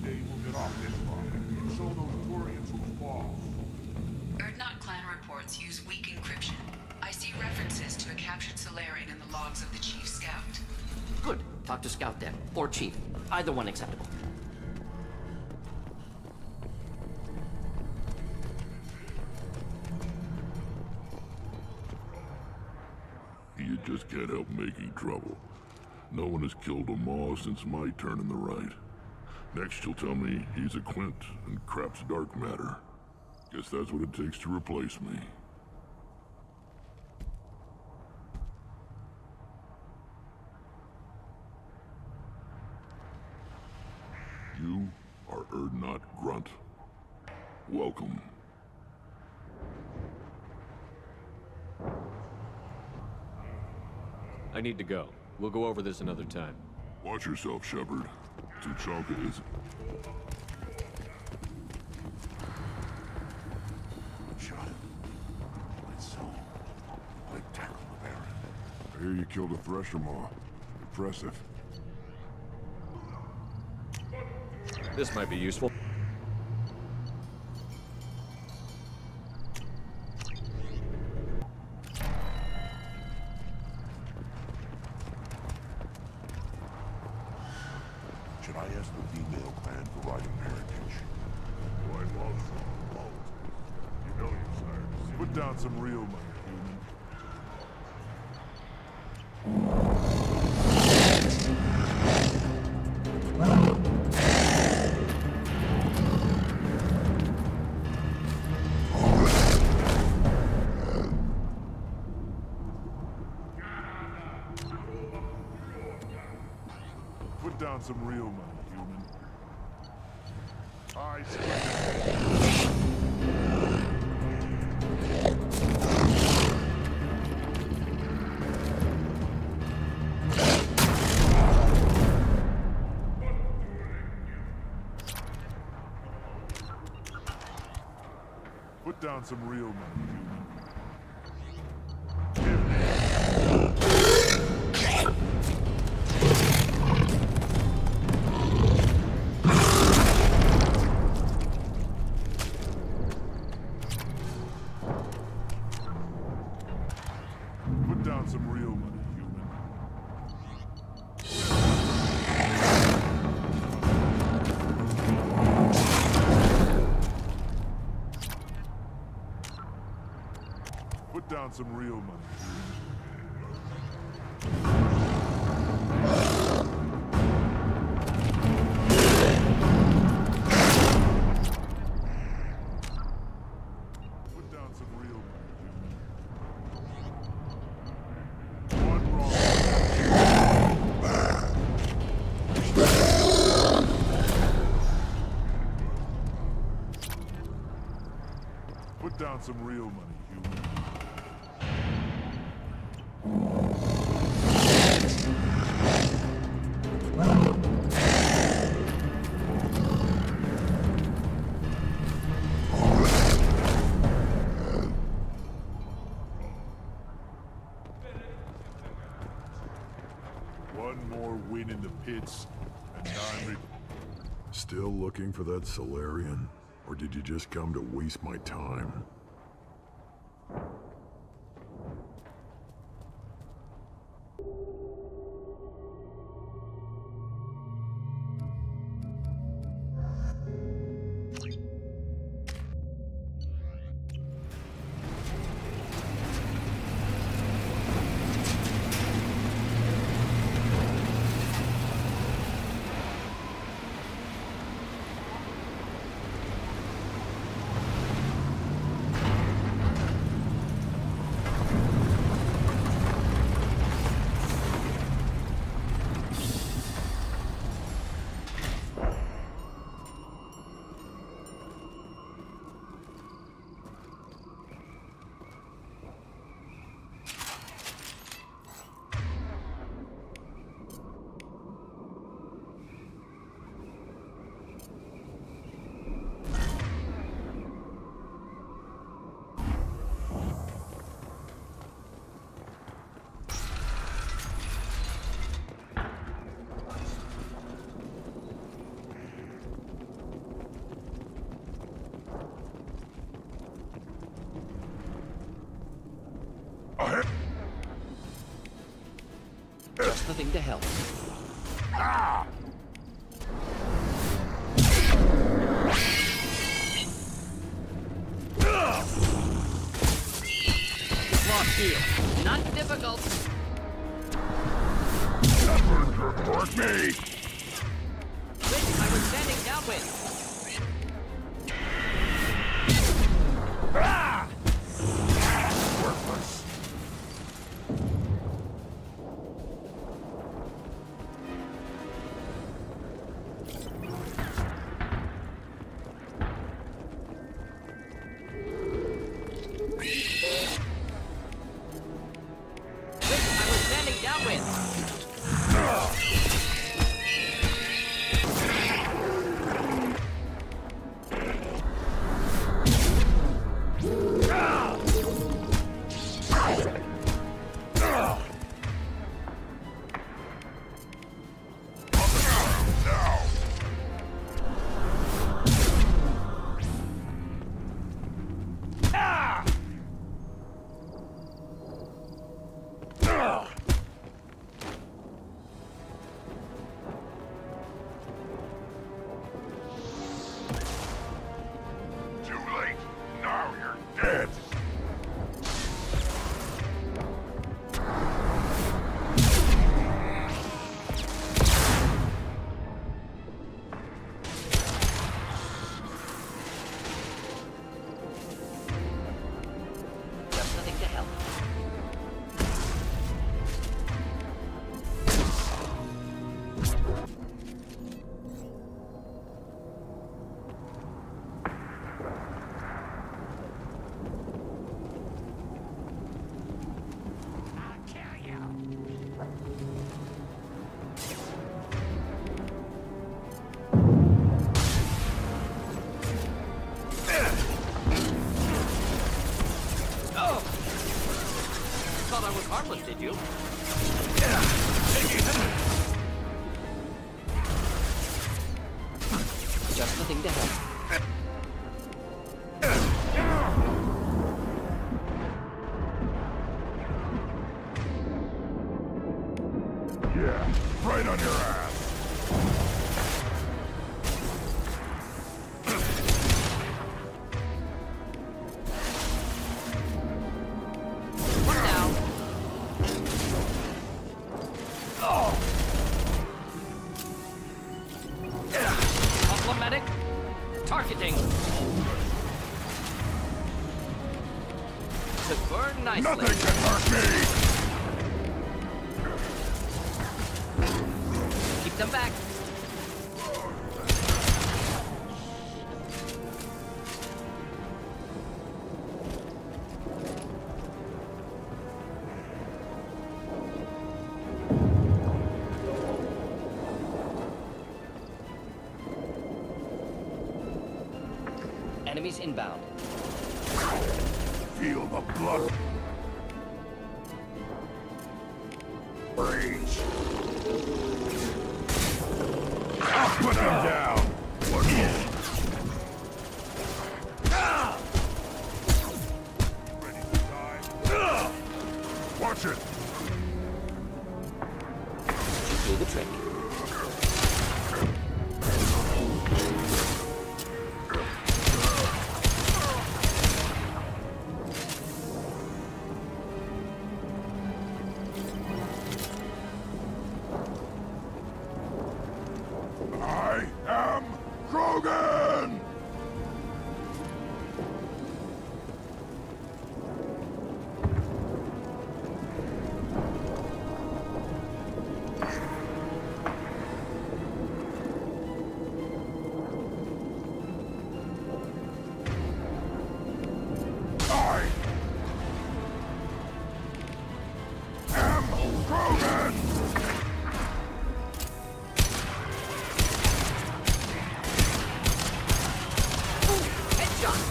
day we'll get off this line and show those Quarians who's boss. Erdnot clan reports use weak encryption. I see references to a captured Solarian in the logs of the Chief Scout. Good. Talk to Scout then. Or Chief. Either one acceptable. You just can't help making trouble. No one has killed a Maw since my turn in the right. Next you'll tell me he's a Quint and crap's dark matter. Guess that's what it takes to replace me. You are Erdnot Grunt. Welcome. I need to go. We'll go over this another time. Watch yourself, Shepard. Tuchanka is... Shot him. Let's so. Quick tackle the Baron. I hear you killed a Thresher Maw. Impressive. This might be useful. Should I ask the female clan for right of parentage? Why love? You know you, sire. Put down some real money, human. Put down some real money, human. I see. Put down some real money, human. Put down some real money, human. Put down some real money, human. Put down some real money, human. One wrong. Put down some real money, human. One more win in the pits, and I'm... Still looking for that Solarian? Or did you just come to waste my time? Just the thing to help. Lost shield. Not difficult. Hurt me! Wait, I was standing downwind. Worthless. Wait, I was standing downwind. Too late. Now you're dead. Just the thing to help. Thought I was harmless, did you? Just the thing to help. Yeah, right on your ass. What now? Problematic. Targeting. To burn nicely. Nothing can hurt me. Keep them back. Enemies inbound. Feel the blood. Rage. I'll put them down. Ready to die? Watch it. Do the trick. I am Krogan! I am Krogan! Headshot.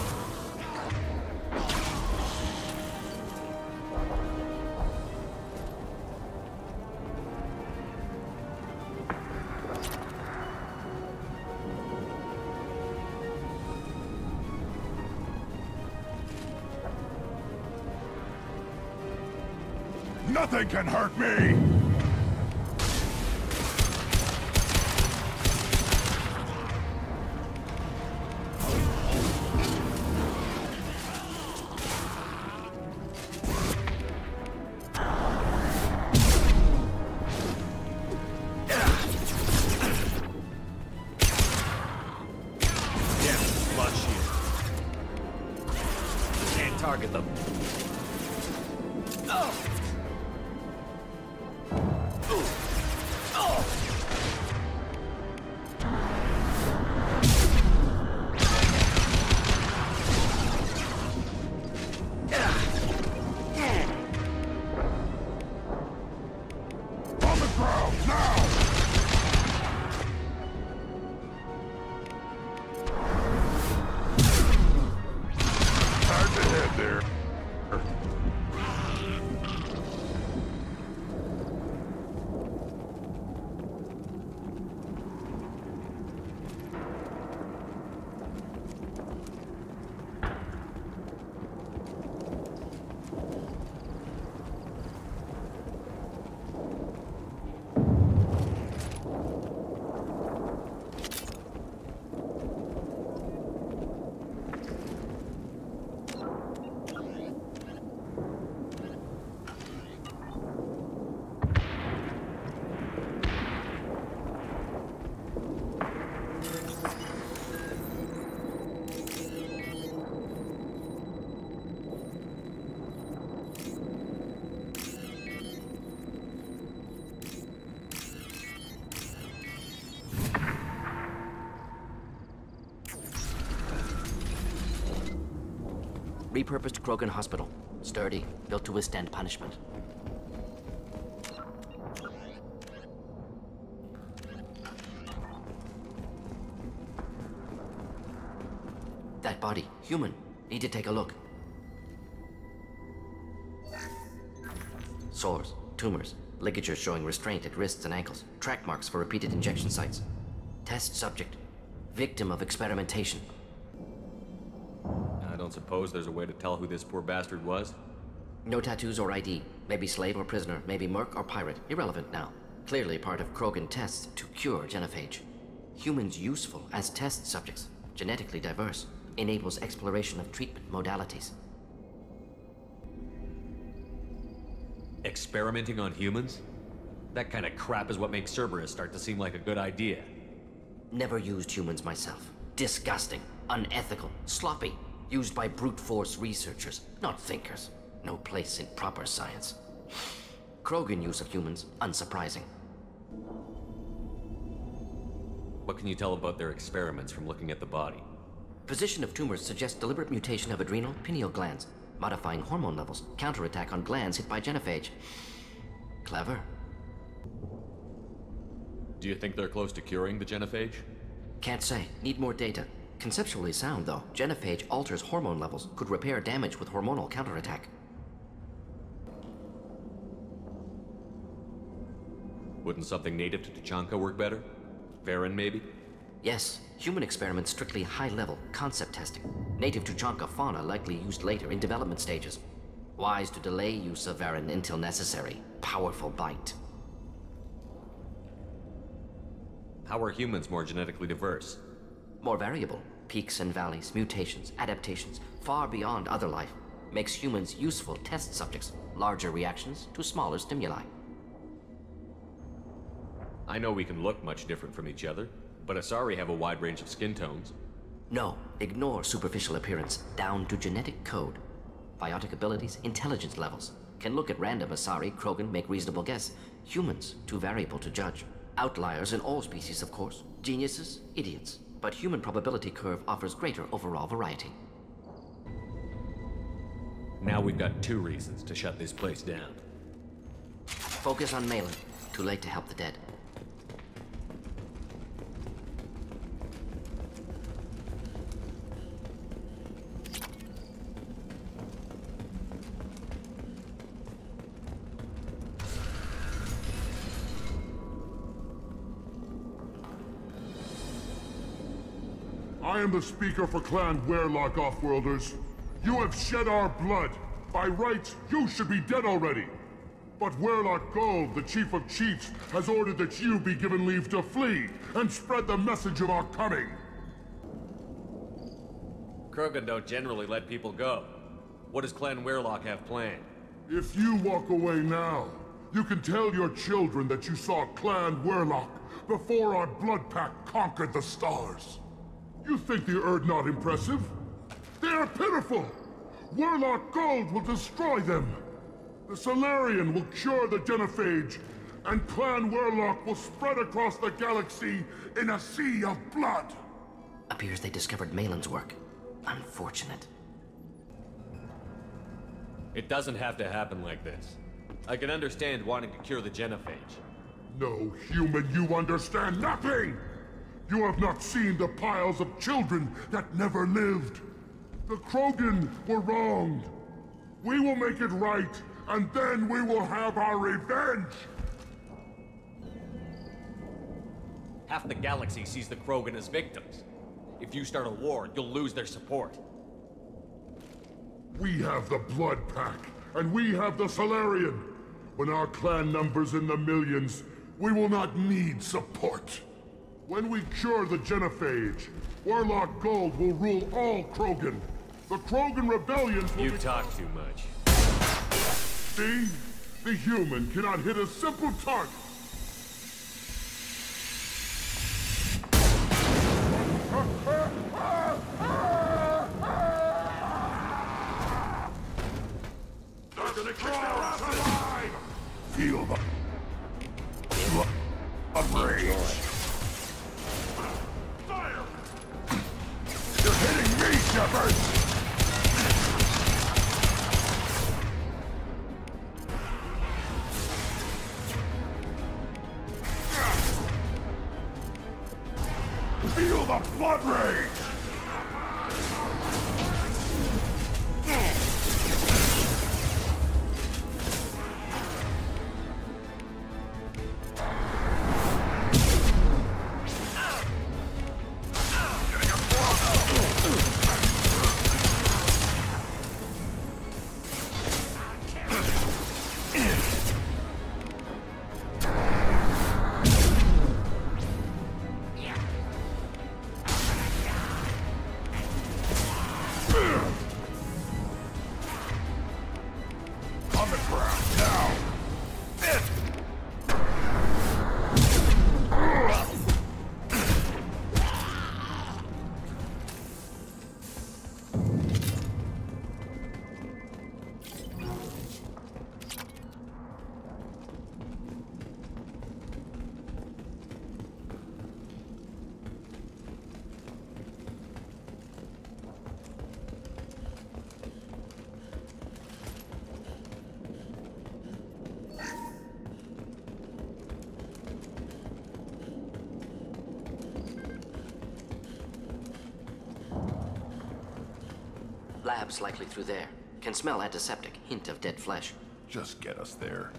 Nothing can hurt me! Repurposed Krogan hospital. Sturdy, built to withstand punishment. That body, human. Need to take a look. Sores, tumors, ligatures showing restraint at wrists and ankles, track marks for repeated injection sites. Test subject, victim of experimentation. I don't suppose there's a way to tell who this poor bastard was? No tattoos or ID. Maybe slave or prisoner, maybe merc or pirate. Irrelevant now. Clearly part of Krogan tests to cure genophage. Humans useful as test subjects, genetically diverse, enables exploration of treatment modalities. Experimenting on humans? That kind of crap is what makes Cerberus start to seem like a good idea. Never used humans myself. Disgusting, unethical, sloppy. Used by brute force researchers, not thinkers. No place in proper science. Krogan use of humans, unsurprising. What can you tell about their experiments from looking at the body? Position of tumors suggests deliberate mutation of adrenal, pineal glands, modifying hormone levels, counterattack on glands hit by genophage. Clever. Do you think they're close to curing the genophage? Can't say. Need more data. Conceptually sound, though. Genophage alters hormone levels, could repair damage with hormonal counterattack. Wouldn't something native to Tuchanka work better? Varen, maybe? Yes. Human experiments strictly high-level, concept testing. Native Tuchanka fauna likely used later in development stages. Wise to delay use of Varen until necessary. Powerful bite. How are humans more genetically diverse? More variable. Peaks and valleys, mutations, adaptations, far beyond other life. Makes humans useful test subjects. Larger reactions to smaller stimuli. I know we can look much different from each other, but Asari have a wide range of skin tones. No, ignore superficial appearance, down to genetic code. Biotic abilities, intelligence levels. Can look at random Asari, Krogan, make reasonable guess. Humans, too variable to judge. Outliers in all species, of course. Geniuses, idiots. But human probability curve offers greater overall variety. Now we've got 2 reasons to shut this place down. Focus on Malin. Too late to help the dead. I am the speaker for Clan Werlock, Offworlders. You have shed our blood. By rights, you should be dead already. But Werlock Gold, the Chief of Chiefs, has ordered that you be given leave to flee and spread the message of our coming. Krogan don't generally let people go. What does Clan Werlock have planned? If you walk away now, you can tell your children that you saw Clan Werlock before our blood pact conquered the stars. You think the Erd not impressive? They are pitiful! Werlock Gold will destroy them! The Solarian will cure the genophage, and Clan Werlock will spread across the galaxy in a sea of blood! Appears they discovered Malin's work. Unfortunate. It doesn't have to happen like this. I can understand wanting to cure the genophage. No, human, you understand nothing! You have not seen the piles of children that never lived. The Krogan were wronged. We will make it right, and then we will have our revenge! Half the galaxy sees the Krogan as victims. If you start a war, you'll lose their support. We have the Blood Pack, and we have the Solarian. When our clan numbers in the millions, we will not need support. When we cure the genophage, Werlock Gold will rule all Krogan. The Krogan rebellions will You talk too much. See? The human cannot hit a simple target. They're gonna survive! Feel the... of rage. Fire! You're hitting me, Shepard! Feel the blood rage! Labs likely through there. Can smell antiseptic, hint of dead flesh. Just get us there.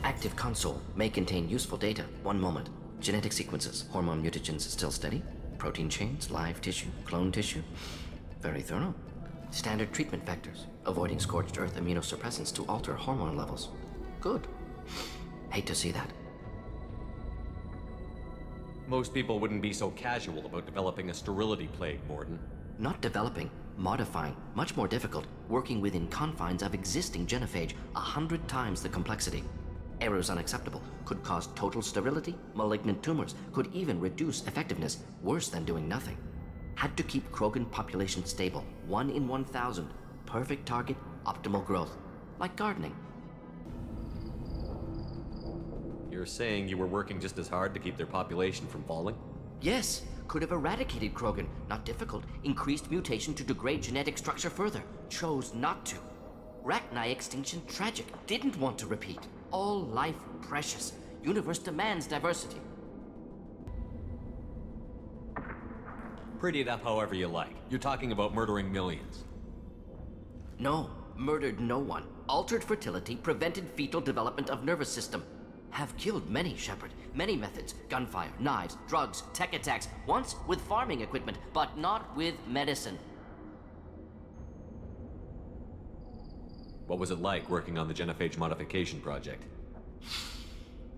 Active console may contain useful data. One moment. Genetic sequences, hormone mutagens still steady. Protein chains, live tissue, clone tissue. Very thorough. Standard treatment vectors, avoiding scorched earth immunosuppressants to alter hormone levels. Good. Hate to see that. Most people wouldn't be so casual about developing a sterility plague, Morden. Not developing, modifying, much more difficult, working within confines of existing genophage, 100 times the complexity. Errors unacceptable, could cause total sterility, malignant tumors, could even reduce effectiveness, worse than doing nothing. Had to keep Krogan population stable, 1 in 1,000, perfect target, optimal growth, like gardening. You're saying you were working just as hard to keep their population from falling? Yes, could have eradicated Krogan, not difficult, increased mutation to degrade genetic structure further, chose not to. Rachni extinction tragic, didn't want to repeat. All life precious. Universe demands diversity. Pretty it up however you like. You're talking about murdering millions. No, murdered no one. Altered fertility, prevented fetal development of nervous system. Have killed many, Shepard. Many methods. Gunfire, knives, drugs, tech attacks. Once with farming equipment, but not with medicine. What was it like working on the genophage modification project?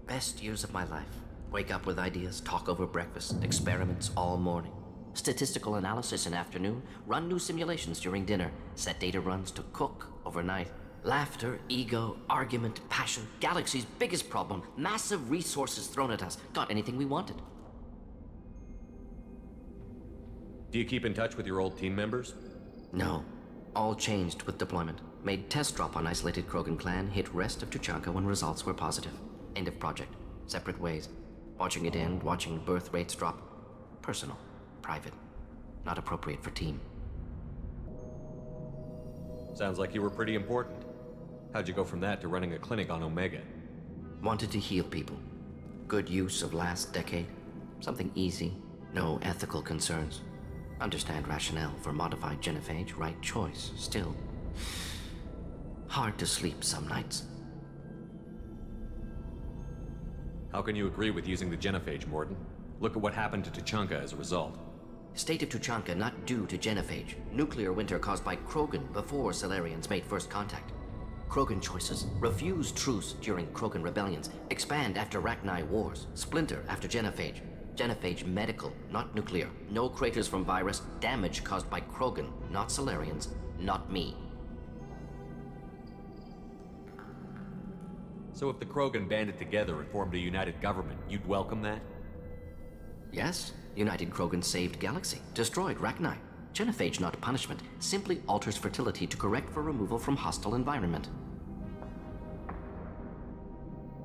Best years of my life. Wake up with ideas, talk over breakfast, experiments all morning. Statistical analysis in afternoon, run new simulations during dinner, set data runs to cook overnight. Laughter, ego, argument, passion, galaxy's biggest problem, massive resources thrown at us. Got anything we wanted. Do you keep in touch with your old team members? No. All changed with deployment. Made test drop on isolated Krogan clan, hit rest of Tuchanka when results were positive. End of project. Separate ways. Watching it end, watching birth rates drop. Personal. Private. Not appropriate for team. Sounds like you were pretty important. How'd you go from that to running a clinic on Omega? Wanted to heal people. Good use of last decade. Something easy. No ethical concerns. Understand rationale for modified genophage, right choice, still. Hard to sleep some nights. How can you agree with using the genophage, Morden? Look at what happened to Tuchanka as a result. State of Tuchanka not due to genophage. Nuclear winter caused by Krogan before Salarians made first contact. Krogan choices. Refuse truce during Krogan rebellions. Expand after Rachni wars. Splinter after genophage. Genophage medical, not nuclear. No craters from virus. Damage caused by Krogan, not Salarians, not me. So if the Krogan banded together and formed a united government, you'd welcome that? Yes, United Krogan saved Galaxy, destroyed Rachni. Genophage, not punishment, simply alters fertility to correct for removal from hostile environment.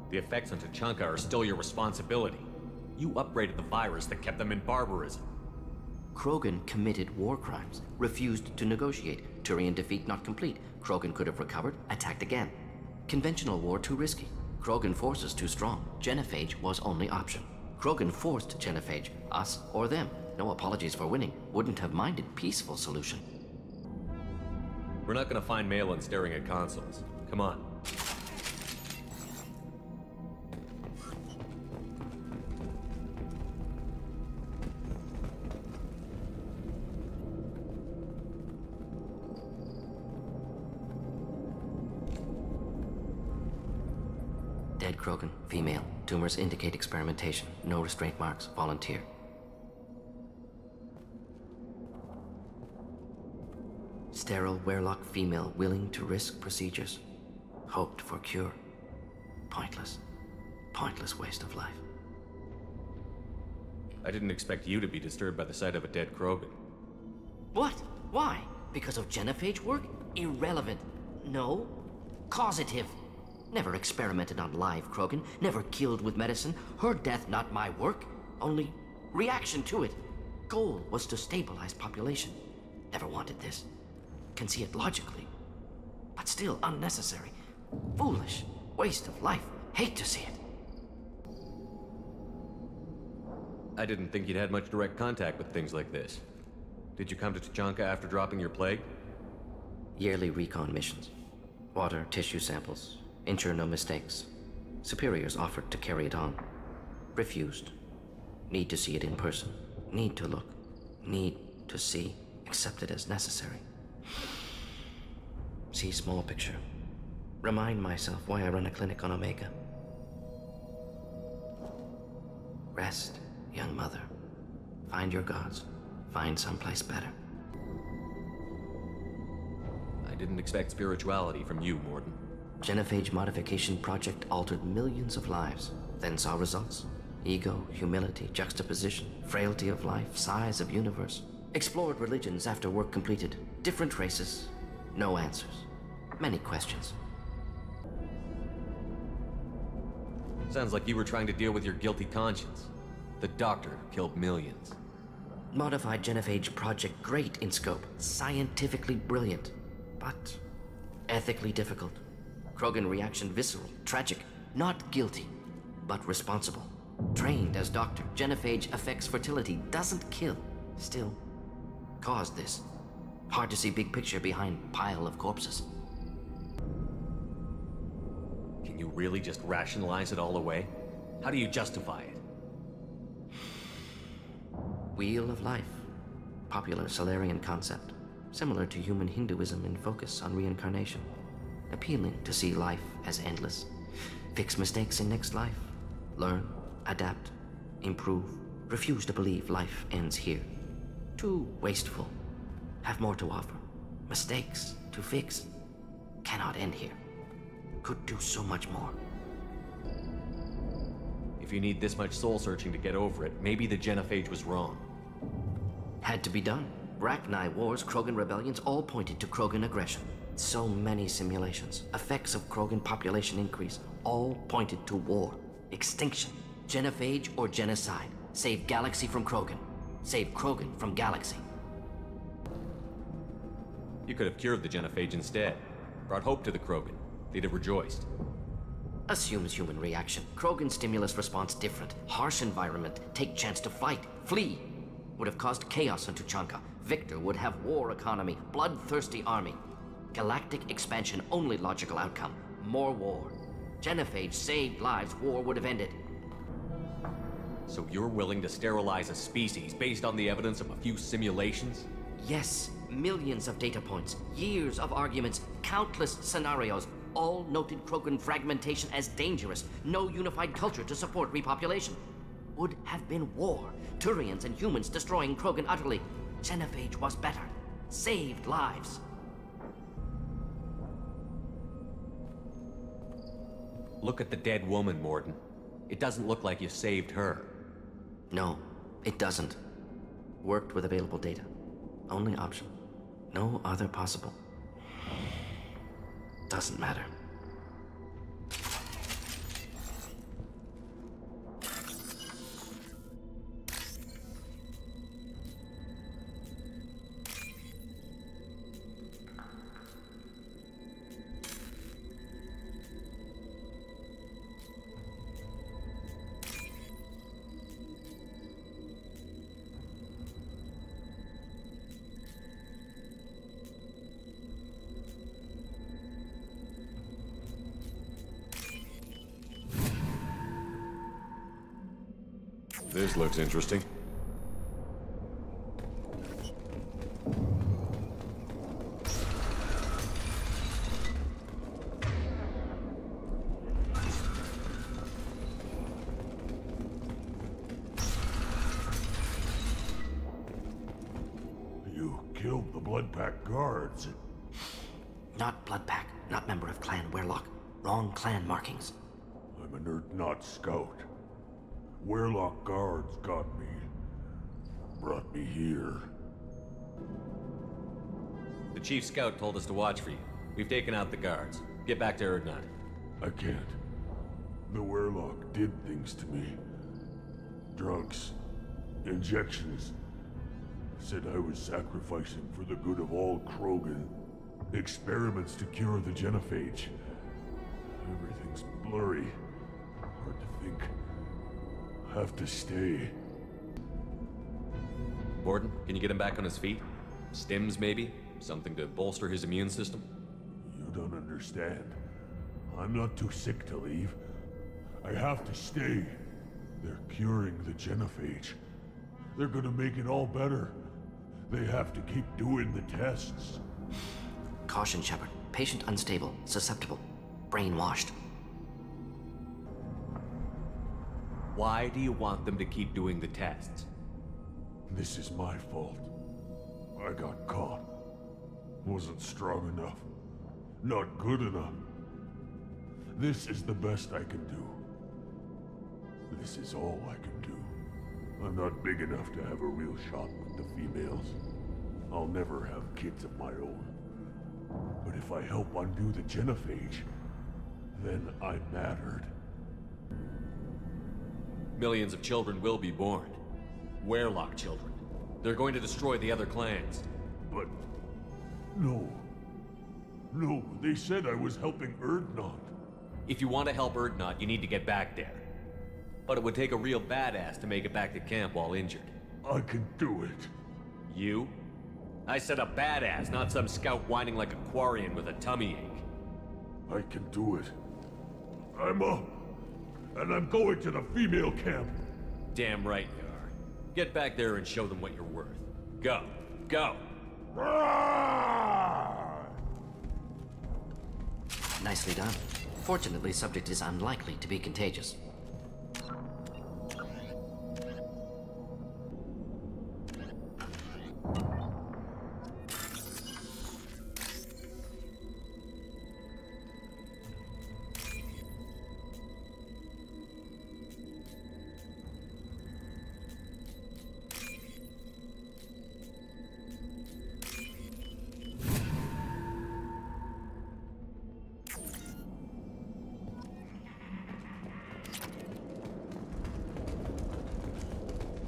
The effects on Tachanka are still your responsibility. You upgraded the virus that kept them in barbarism. Krogan committed war crimes, refused to negotiate. Turian defeat not complete. Krogan could have recovered, attacked again. Conventional war too risky. Krogan forces too strong. Genophage was only option. Krogan forced Genophage, us or them. No apologies for winning. Wouldn't have minded peaceful solution. We're not gonna find Malin staring at consoles. Come on. Dead Krogan, female. Tumors indicate experimentation. No restraint marks. Volunteer. Sterile Werlock female willing to risk procedures. Hoped for cure. Pointless. Pointless waste of life. I didn't expect you to be disturbed by the sight of a dead Krogan. What? Why? Because of Genophage work? Irrelevant. No. Causative. Never experimented on live Krogan. Never killed with medicine. Her death not my work. Only reaction to it. Goal was to stabilize population. Never wanted this. Can see it logically. But still unnecessary. Foolish. Waste of life. Hate to see it. I didn't think you'd had much direct contact with things like this. Did you come to Tachanka after dropping your plague? Yearly recon missions. Water, tissue samples. Ensure no mistakes. Superiors offered to carry it on. Refused. Need to see it in person. Need to look. Need to see. Accept it as necessary. See small picture. Remind myself why I run a clinic on Omega. Rest, young mother. Find your gods. Find someplace better. I didn't expect spirituality from you, Mordin. Genophage modification project altered millions of lives, then saw results. Ego, humility, juxtaposition, frailty of life, size of universe. Explored religions after work completed. Different races. No answers. Many questions. Sounds like you were trying to deal with your guilty conscience. The doctor killed millions. Modified Genophage project great in scope. Scientifically brilliant. But ethically difficult. Krogan reaction visceral, tragic. Not guilty, but responsible. Trained as doctor, Genophage affects fertility, doesn't kill. Still, caused this. Hard to see big picture behind pile of corpses. Can you really just rationalize it all away? How do you justify it? Wheel of life. Popular Solarian concept. Similar to human Hinduism in focus on reincarnation. Appealing to see life as endless. Fix mistakes in next life. Learn, adapt, improve. Refuse to believe life ends here. Too wasteful. Have more to offer. Mistakes to fix. Cannot end here. Could do so much more. If you need this much soul searching to get over it, maybe the Genophage was wrong. Had to be done. Rachni wars, Krogan rebellions, all pointed to Krogan aggression. So many simulations. Effects of Krogan population increase. All pointed to war. Extinction. Genophage or genocide. Save galaxy from Krogan. Save Krogan from galaxy. You could have cured the Genophage instead. Brought hope to the Krogan. They'd have rejoiced. Assumes human reaction. Krogan stimulus response different. Harsh environment. Take chance to fight. Flee. Would have caused chaos on Tachanka. Victor would have war economy. Bloodthirsty army. Galactic expansion, only logical outcome. More war. Genophage saved lives, war would have ended. So you're willing to sterilize a species based on the evidence of a few simulations? Yes, millions of data points, years of arguments, countless scenarios, all noted Krogan fragmentation as dangerous, no unified culture to support repopulation. Would have been war, Turians and humans destroying Krogan utterly. Genophage was better, saved lives. Look at the dead woman, Mordin. It doesn't look like you saved her. No, it doesn't. Worked with available data. Only option. No other possible. Doesn't matter. This looks interesting. You killed the Blood Pack guards. Not Blood Pack, not member of Clan Werlock. Wrong clan markings. I'm an Urdnot scout. Werlock guards got me. Brought me here. The Chief Scout told us to watch for you. We've taken out the guards. Get back to Urdnot. I can't. The Werlock did things to me. Drugs. Injections. Said I was sacrificing for the good of all Krogan. Experiments to cure the genophage. Everything's blurry. Hard to think. Have to stay. Borden, can you get him back on his feet? Stims, maybe? Something to bolster his immune system? You don't understand. I'm not too sick to leave. I have to stay. They're curing the genophage. They're gonna make it all better. They have to keep doing the tests. Caution, Shepard. Patient unstable, susceptible, brainwashed. Why do you want them to keep doing the tests? This is my fault. I got caught. Wasn't strong enough. Not good enough. This is the best I can do. This is all I can do. I'm not big enough to have a real shot with the females. I'll never have kids of my own. But if I help undo the genophage, then I mattered. Millions of children will be born. Werlock children. They're going to destroy the other clans. But... no. No, they said I was helping Urdnot. If you want to help Urdnot, you need to get back there. But it would take a real badass to make it back to camp while injured. I can do it. You? I said a badass, not some scout whining like a Quarian with a tummy ache. I can do it. I'm up. And I'm going to the female camp. Damn right you are. Get back there and show them what you're worth. Go. Go! Nicely done. Fortunately, subject is unlikely to be contagious.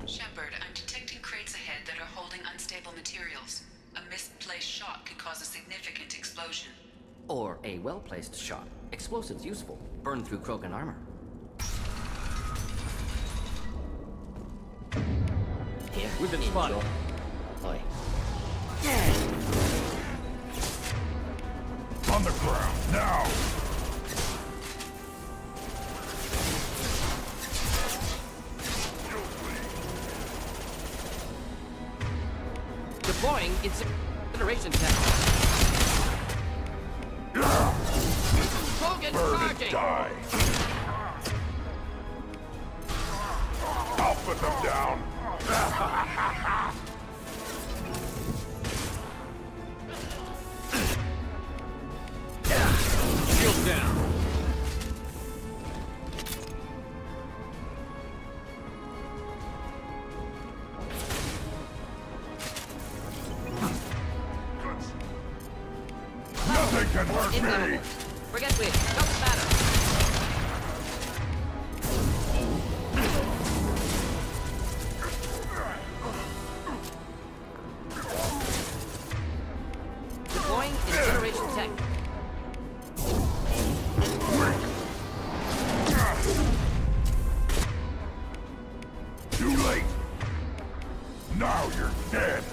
Shepard, I'm detecting crates ahead that are holding unstable materials. A misplaced shot could cause a significant explosion. Or a well-placed shot. Explosives useful. Burn through Krogan armor. Here, We've been spotted. Oi. On the ground, now! Deploying incineration tank. Krogan Burn and charging! die! I'll put them down! Shield down. can hurt me! Inflammable. Forget we. Doesn't matter. Deploying incineration tech. Too late! Now you're dead!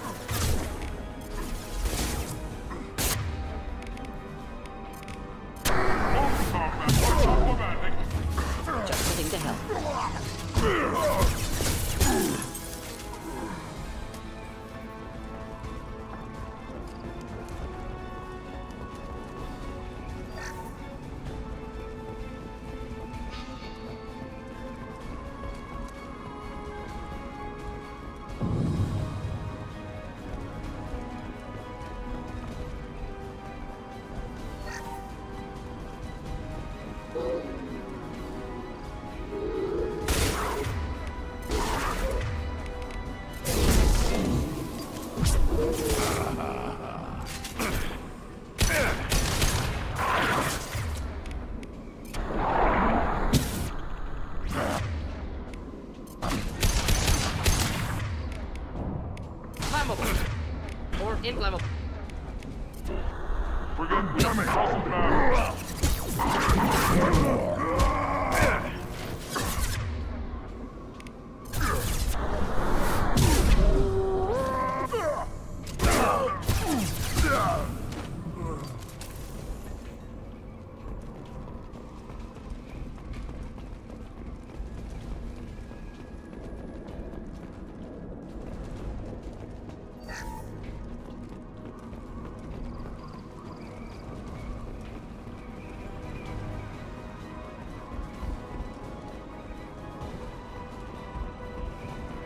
Just heading to hell. Flammable. Or inflammable. We're getting coming. Awesome back.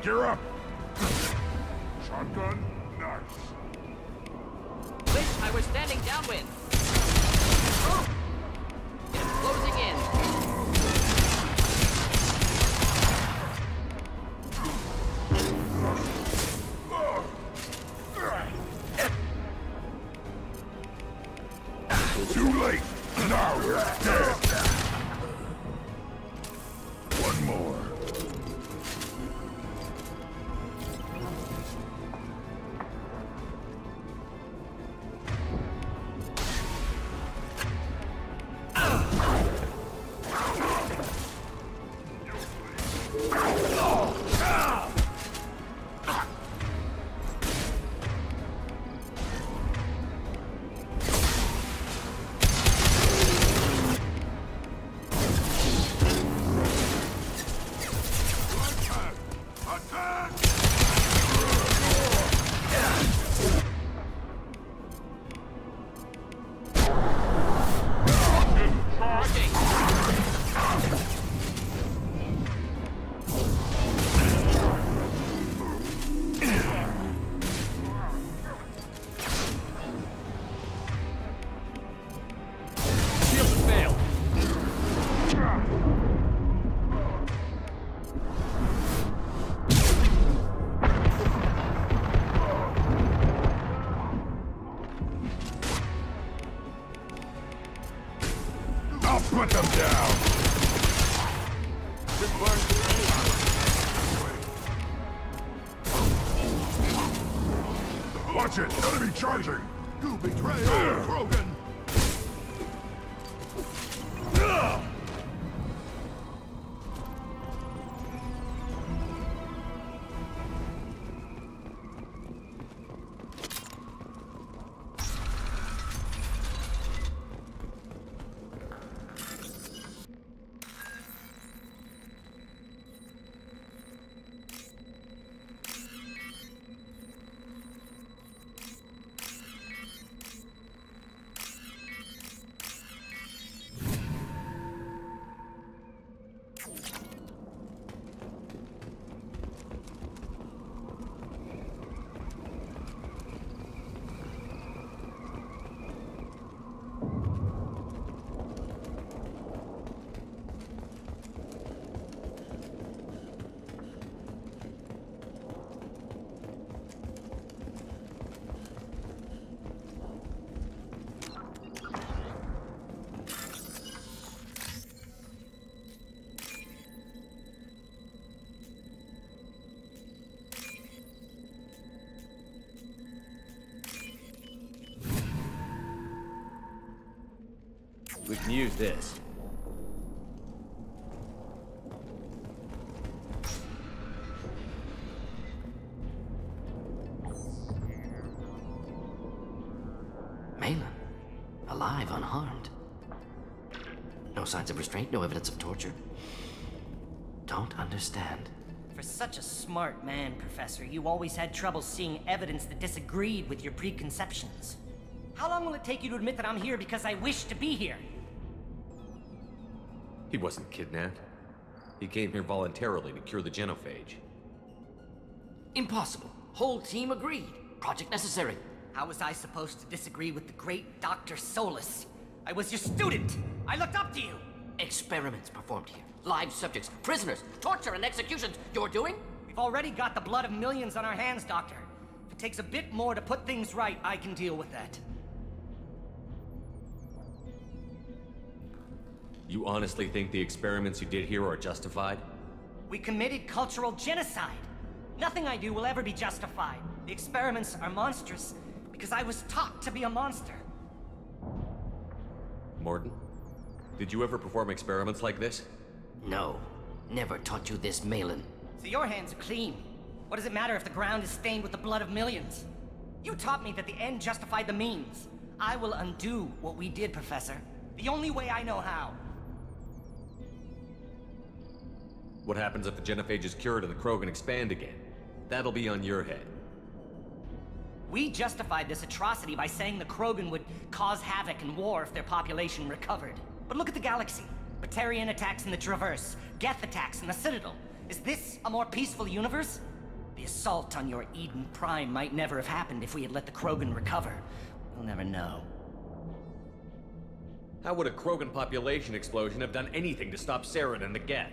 Gear up! Shotgun, nice. Wish I was standing downwind. Oh! It's closing in. Too late! Now you're dead! One more. Put them down! Watch it! Enemy charging! You betray old Krogan! We can use this. Malin, alive, unharmed. No signs of restraint, no evidence of torture. Don't understand. For such a smart man, Professor, you always had trouble seeing evidence that disagreed with your preconceptions. How long will it take you to admit that I'm here because I wish to be here? He wasn't kidnapped. He came here voluntarily to cure the genophage. Impossible. Whole team agreed. Project necessary. How was I supposed to disagree with the great Dr. Solus? I was your student! I looked up to you! Experiments performed here. Live subjects, prisoners, torture and executions. You're doing? We've already got the blood of millions on our hands, Doctor. If it takes a bit more to put things right, I can deal with that. You honestly think the experiments you did here are justified? We committed cultural genocide. Nothing I do will ever be justified. The experiments are monstrous because I was taught to be a monster. Morton, did you ever perform experiments like this? No. Never taught you this, Malin. So your hands are clean. What does it matter if the ground is stained with the blood of millions? You taught me that the end justified the means. I will undo what we did, Professor. The only way I know how. What happens if the genophage is cured and the Krogan expand again? That'll be on your head. We justified this atrocity by saying the Krogan would cause havoc and war if their population recovered. But look at the galaxy. Batarian attacks in the Traverse, Geth attacks in the Citadel. Is this a more peaceful universe? The assault on your Eden Prime might never have happened if we had let the Krogan recover. We'll never know. How would a Krogan population explosion have done anything to stop Saren and the Geth?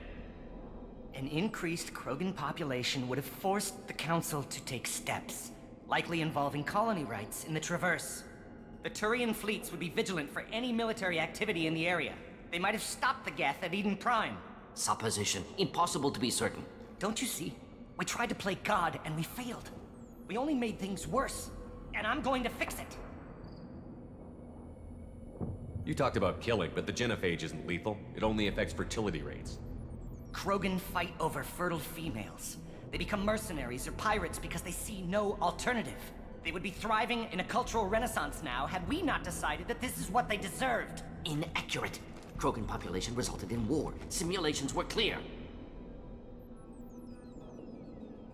An increased Krogan population would have forced the Council to take steps, likely involving colony rights in the Traverse. The Turian fleets would be vigilant for any military activity in the area. They might have stopped the Geth at Eden Prime. Supposition. Impossible to be certain. Don't you see? We tried to play God and we failed. We only made things worse, and I'm going to fix it. You talked about killing, but the genophage isn't lethal. It only affects fertility rates. Krogan fight over fertile females. They become mercenaries or pirates because they see no alternative. They would be thriving in a cultural renaissance now had we not decided that this is what they deserved. Inaccurate. Krogan population resulted in war. Simulations were clear.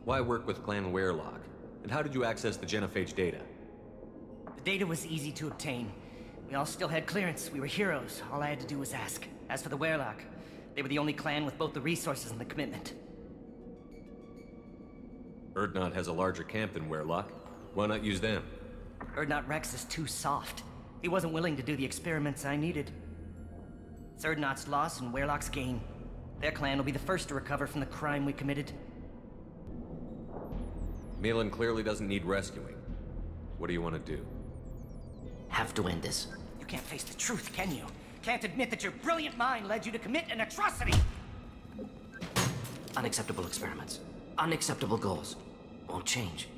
Why work with Clan Werelock? And how did you access the genophage data? The data was easy to obtain. We all still had clearance. We were heroes. All I had to do was ask. As for the Werelock, they were the only clan with both the resources and the commitment. Urdnot has a larger camp than Werelock. Why not use them? Urdnot Rex is too soft. He wasn't willing to do the experiments I needed. It's Urdnot's loss and Werelock's gain. Their clan will be the first to recover from the crime we committed. Malin clearly doesn't need rescuing. What do you want to do? Have to end this. You can't face the truth, can you? Can't admit that your brilliant mind led you to commit an atrocity! Unacceptable experiments. Unacceptable goals. Won't change.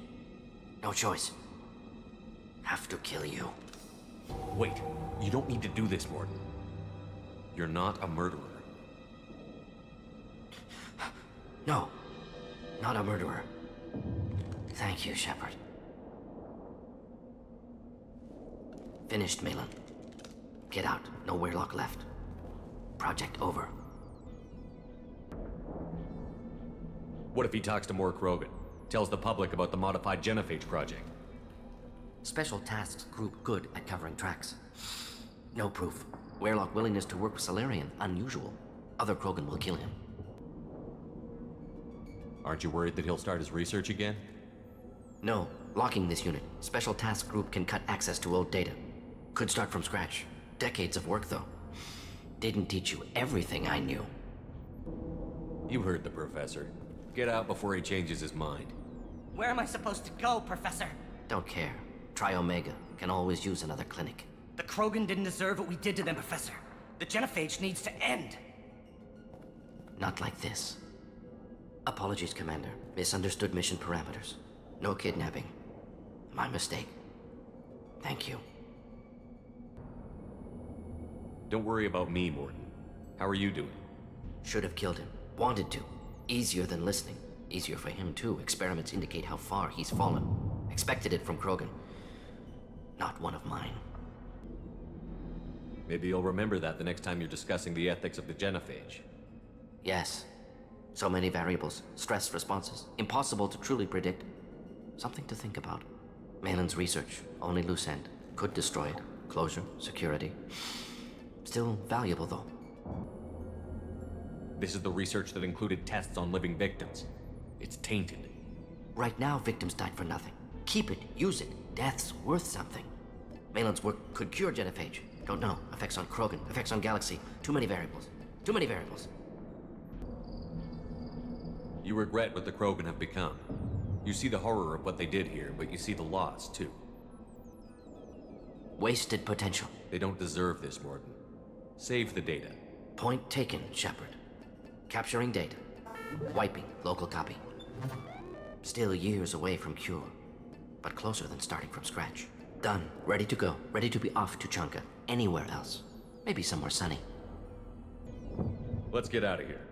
No choice. Have to kill you. Wait, you don't need to do this, Morton. You're not a murderer. No. Not a murderer. Thank you, Shepard. Finished, Malin. Get out. No Werelock left. Project over. What if he talks to more Krogan? Tells the public about the modified genophage project? Special Tasks Group good at covering tracks. No proof. Werelock willingness to work with Solarian, unusual. Other Krogan will kill him. Aren't you worried that he'll start his research again? No. Locking this unit. Special Task Group can cut access to old data. Could start from scratch. Decades of work, though. Didn't teach you everything I knew. You heard the professor. Get out before he changes his mind. Where am I supposed to go, Professor? Don't care. Try Omega. Can always use another clinic. The Krogan didn't deserve what we did to them, Professor. The genophage needs to end. Not like this. Apologies, Commander. Misunderstood mission parameters. No kidnapping. My mistake. Thank you. Don't worry about me, Morton. How are you doing? Should have killed him. Wanted to. Easier than listening. Easier for him, too. Experiments indicate how far he's fallen. Expected it from Krogan. Not one of mine. Maybe you'll remember that the next time you're discussing the ethics of the genophage. Yes. So many variables. Stress responses. Impossible to truly predict. Something to think about. Malin's research. Only loose end. Could destroy it. Closure. Security. Still valuable, though. This is the research that included tests on living victims. It's tainted. Right now, victims died for nothing. Keep it. Use it. Death's worth something. Malin's work could cure genophage. Don't know. Effects on Krogan. Effects on Galaxy. Too many variables. Too many variables. You regret what the Krogan have become. You see the horror of what they did here, but you see the loss, too. Wasted potential. They don't deserve this, Morton. Save the data. Point taken, Shepard. Capturing data. Wiping local copy. Still years away from cure, but closer than starting from scratch. Done. Ready to go. Ready to be off to Chanka. Anywhere else. Maybe somewhere sunny. Let's get out of here.